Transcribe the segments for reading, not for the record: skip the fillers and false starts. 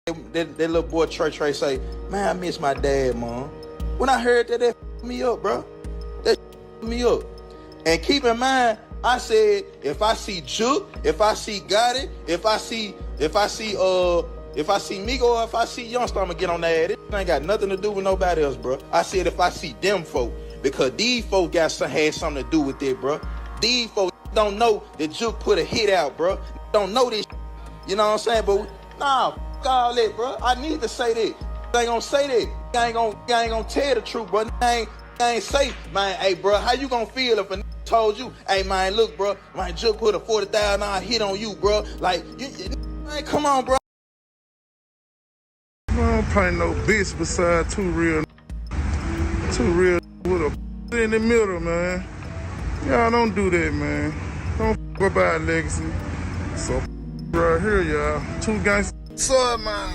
that little boy Trey say, man, I miss my dad, Mom. When I heard that f***ed me up, bro. That f***ed me up. And keep in mind, I said, if I see Jook, if I see Gotti, if I see Migo, or if I see Youngster, I'ma get on that. It ain't got nothing to do with nobody else, bro. I said if I see them folk, because these folk had something to do with it, bro. These folk don't know that Jook put a hit out, bro. Don't know this, you know what I'm saying? But nah, f*** all that, bro. I need to say that. I ain't gonna say that. I ain't gonna tell the truth, bro. I ain't say, man, hey, bro, how you gonna feel if a told you, hey, man, look, bro, man, Jook put a $40,000 hit on you, bro. Like, man, come on, bro. I don't paint no bitch beside two real with a in the middle, man. Y'all don't do that, man. Don't up our legacy. So right here, y'all. Two gangsters. So, man.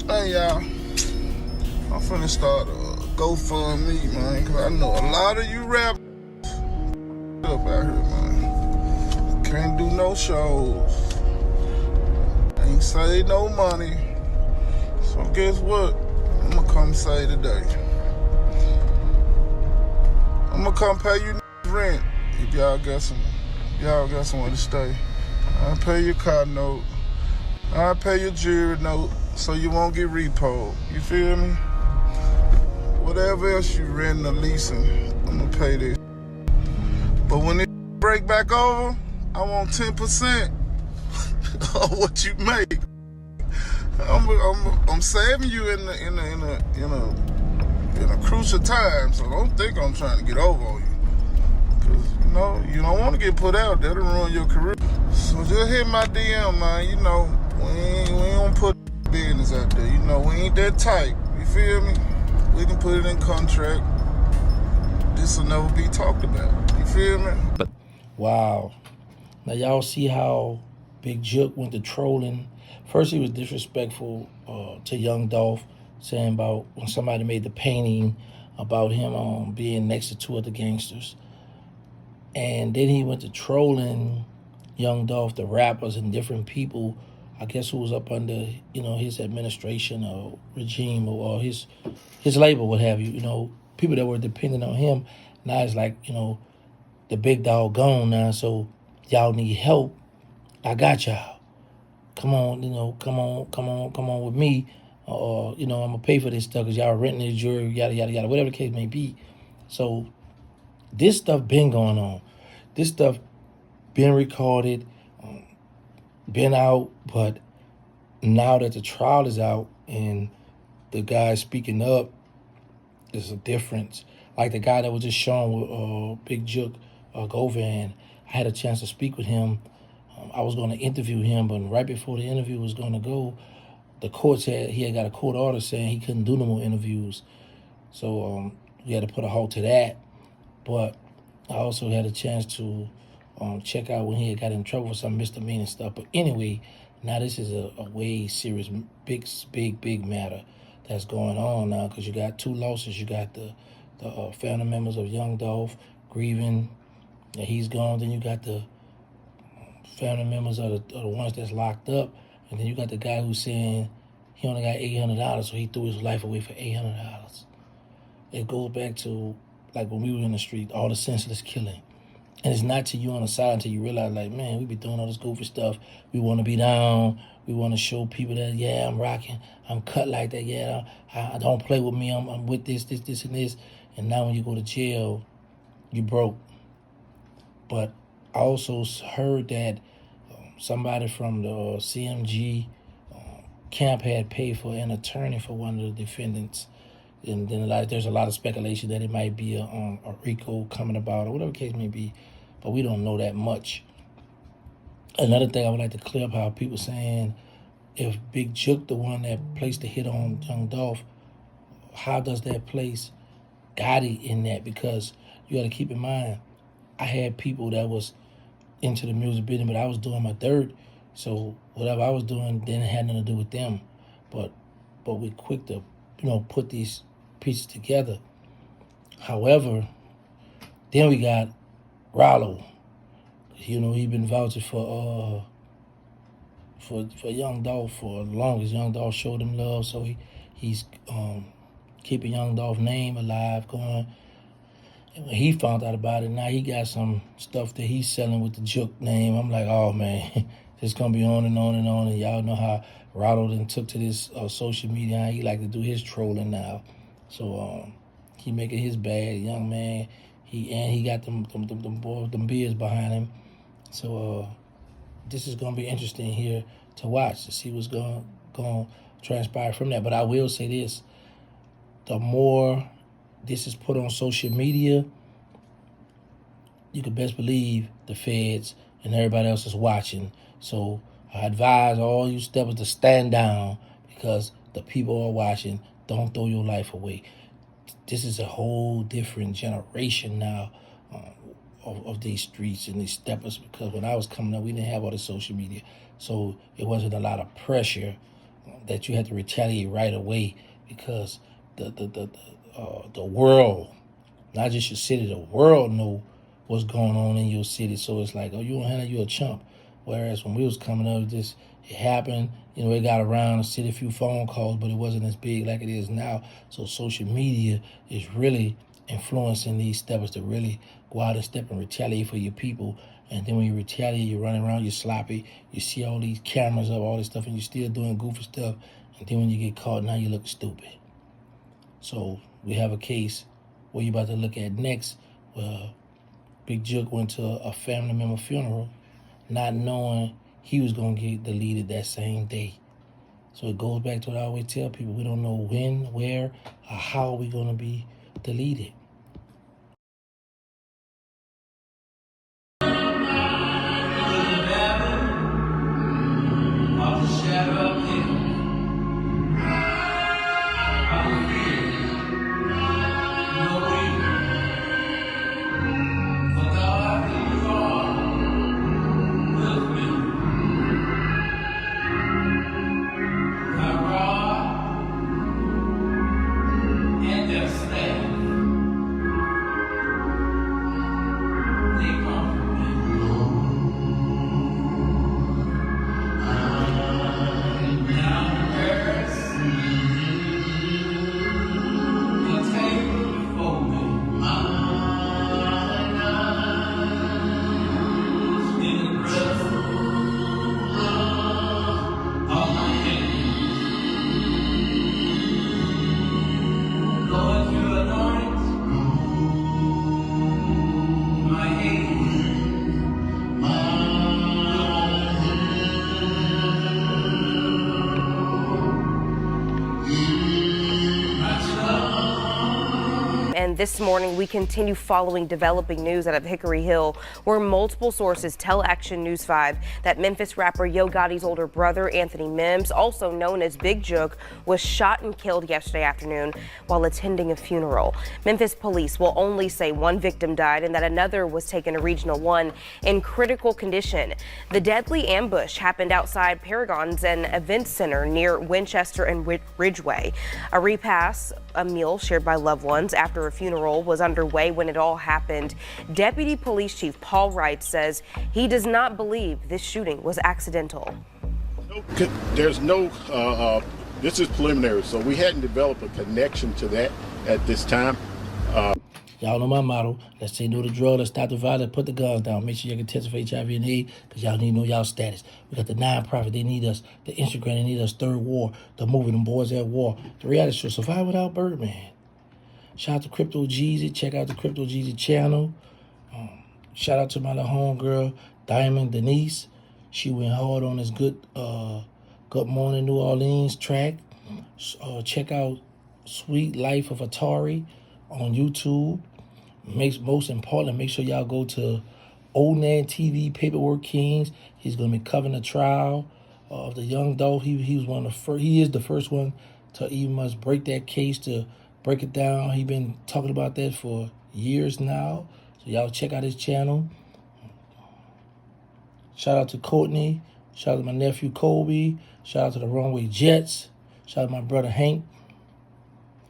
Hey, y'all. I'm finna start a GoFundMe, man, because I know a lot of you rap up out here, man. Can't do no shows. Ain't save no money. So guess what? I'm gonna come say today. I'm gonna come pay you rent if y'all got somewhere to stay. I'll pay your car note. I'll pay your jewelry note so you won't get repoed. You feel me? Whatever else you renting or leasing, I'm gonna pay this. But when it break back over, I want 10% of what you make. I'm saving you in a crucial time, so don't think I'm trying to get over on you. Cause you don't want to get put out. That'll ruin your career. So just hit my DM, man. We ain't gonna put business out there. We ain't that tight. You feel me? We can put it in contract. This will never be talked about. You feel me? Wow. Now y'all see how Big Jook went to trolling. First he was disrespectful to Young Dolph, saying about when somebody made the painting about him being next to two other gangsters. And then he went to trolling Young Dolph, the rappers and different people, I guess, who was up under, his administration or regime or his label, what have you, people that were dependent on him. Now it's like, the big dog gone now, so y'all need help. I got y'all. Come on, come on with me. I'm gonna pay for this stuff because y'all renting this jewelry, yada, yada, yada, whatever the case may be. So this stuff been going on. This stuff been recorded, been out, but now that the trial is out and the guy speaking up, there's a difference. Like the guy that was just shown with Big Jook, Govan, I had a chance to speak with him. I was going to interview him, but right before the interview was going to go, the court said he had got a court order saying he couldn't do no more interviews. So we had to put a halt to that. But I also had a chance to check out when he had got in trouble for some misdemeanor stuff. But anyway, now this is a way serious, big matter that's going on now, because you got two losses. You got the family members of Young Dolph grieving that he's gone. Then you got the family members of the ones that's locked up. And then you got the guy who's saying he only got $800, so he threw his life away for $800. It goes back to like when we were in the street, all the senseless killing. And it's not till you on the side until you realize, like, man, we be doing all this goofy stuff. We want to be down. We want to show people that, yeah, I'm rocking. I'm cut like that. Yeah, I don't play with me. I'm with this, and this. And now when you go to jail, you broke. But I also heard that somebody from the CMG camp had paid for an attorney for one of the defendants. And then there's a lot of speculation that it might be a RICO coming about or whatever the case may be, but we don't know that much. Another thing I would like to clear up, how people saying if Big Jook, the one that placed the hit on Young Dolph, how does that place Gotti in that? Because you got to keep in mind, I had people that was into the music business, but I was doing my dirt, so whatever I was doing didn't have nothing to do with them. But we quick to, put these pieces together. However, then we got Rollo. He been vouching for for Young Dolph for the longest. Young Dolph showed him love, so he's keeping Young Dolph's name alive, going. And when he found out about it, now he got some stuff that he's selling with the Jook name. I'm like, oh man, it's gonna be on and on and on. And y'all know how Ronald and took to this social media. How he like to do his trolling now. So he making his bag, young man. He got them beers behind him. So this is gonna be interesting here to watch, to see what's going to transpire from that. But I will say this: the more this is put on social media, you can best believe the feds and everybody else is watching. So I advise all you steppers to stand down, because the people are watching. Don't throw your life away. This is a whole different generation now of these streets and these steppers, because when I was coming up, we didn't have all the social media. So it wasn't a lot of pressure that you had to retaliate right away, because the world, not just your city, the world know what's going on in your city. So it's like, oh, you don't handle, you a chump. Whereas when we was coming up, it happened, it got around, a few phone calls, but it wasn't as big like it is now. So social media is really influencing these steppers to really go out and step and retaliate for your people. And then when you retaliate, you're running around, you're sloppy, you see all these cameras up, all this stuff, and you're still doing goofy stuff. And then when you get caught, now you look stupid. So we have a case where you're about to look at next, where Big Jook went to a family member funeral, not knowing he was going to get deleted that same day. So it goes back to what I always tell people: we don't know when, where, or how we're going to be deleted. And this morning, we continue following developing news out of Hickory Hill, where multiple sources tell Action News 5 that Memphis rapper Yo Gotti's older brother, Anthony Mims, also known as Big Jook, was shot and killed yesterday afternoon while attending a funeral. Memphis police will only say one victim died and that another was taken to Regional 1 in critical condition. The deadly ambush happened outside Paragon's an event center near Winchester and Ridgeway. A repast, a meal shared by loved ones after a funeral, was underway when it all happened. Deputy Police Chief Paul Wright says he does not believe this shooting was accidental. There's no, this is preliminary, so we hadn't developed a connection to that at this time. Y'all know my motto: let's say no to drugs, let's stop the violence, put the guns down. Make sure you can test for HIV and AIDS, because y'all need to know y'all status. We got the nonprofit, they need us. The Instagram, they need us. Third War, the movie, them boys at war. The reality show, Survive Without Birdman. Shout out to Crypto Jeezy. Check out the Crypto Jeezy channel. Shout out to my little homegirl, Diamond Denise. She went hard on this Good Morning New Orleans track. Check out Sweet Life of Atari on YouTube. Most important, make sure y'all go to Onan TV, Paperwork Kings. He's going to be covering the trial of the Young Dolph. He was one of the first. He is the first one to even must break that case, to break it down. He's been talking about that for years now. So y'all check out his channel. Shout out to Courtney. Shout out to my nephew Kobe. Shout out to the Runway Jets. Shout out to my brother Hank.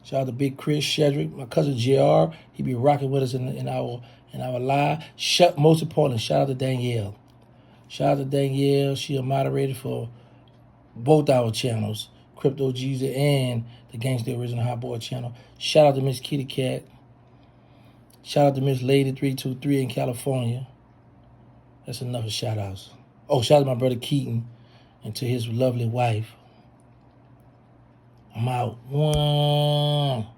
Shout out to Big Chris Shedrick, my cousin JR. He be rocking with us in our live. Most importantly, shout out to Danielle. Shout out to Danielle. She a moderator for both our channels, Crypto Jesus and the Gangsta Original Hot Boy channel. Shout out to Miss Kitty Cat. Shout out to Miss Lady 323 in California. That's enough of shout outs. Oh, shout out to my brother Keaton and to his lovely wife. I'm out. One.